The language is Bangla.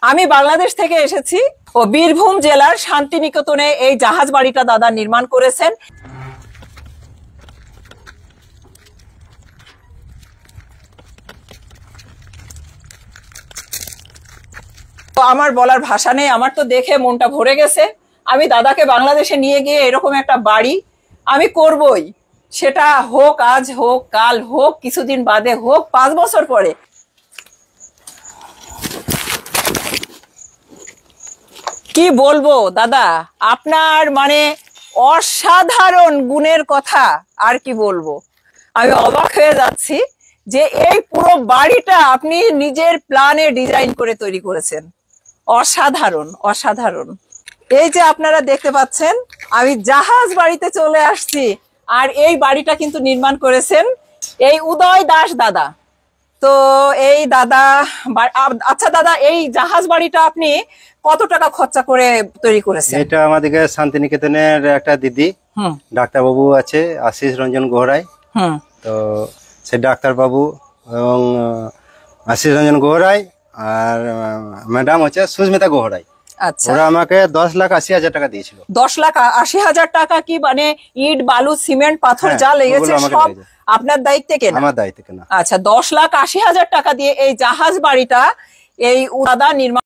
আমি বাংলাদেশ থেকে এসেছি ও বীরভূম জেলার শান্তিনিকেতনে এই জাহাজ বাড়িটা দাদা নির্মাণ করেছেন। তো আমার বলার ভাষা নেই, আমার তো দেখে মনটা ভরে গেছে। আমি দাদাকে বাংলাদেশে নিয়ে গিয়ে এরকম একটা বাড়ি আমি করবই, সেটা হোক আজ হোক কাল হোক কিছুদিন বাদে হোক 5 বছর পরে। কি বলবো দাদা, আপনার মানে অসাধারণ গুণের কথা আর কি বলবো। আমি অবাক হয়ে যাচ্ছি যে এই পুরো বাড়িটা আপনি নিজের প্ল্যানে ডিজাইন করে তৈরি করেছেন। অসাধারণ অসাধারণ। এই যে আপনারা দেখতে পাচ্ছেন আমি জাহাজ বাড়িতে চলে আসছি, আর এই বাড়িটা কিন্তু নির্মাণ করেছেন এই উদয় দাস দাদা। তো এই দাদা, আচ্ছা দাদা, এই জাহাজ বাড়িটা আপনি কত টাকা খরচা করে তৈরি করেছেন? এটা আমাদেরকে শান্তিনিকেতনের একটা দিদি ডাক্তার বাবু আছে, আশিস রঞ্জন গোহরাই। তো সেই ডাক্তার বাবু এবং আশিস রঞ্জন গোহরাই আর ম্যাডাম হচ্ছে সুস্মিতা গোহরাই। আচ্ছা, ওরা আমাকে 10,80,000 টাকা দিয়েছিল। 10,80,000 টাকা কি মানে ইট বালু সিমেন্ট পাথর যা লেগেছে সব আপনার দায়িত্বে কেনা? আমার দায়িত্বে কেনা। আচ্ছা, 10,80,000 টাকা দিয়ে এই জাহাজ বাড়িটা এই দাদা নির্মাণ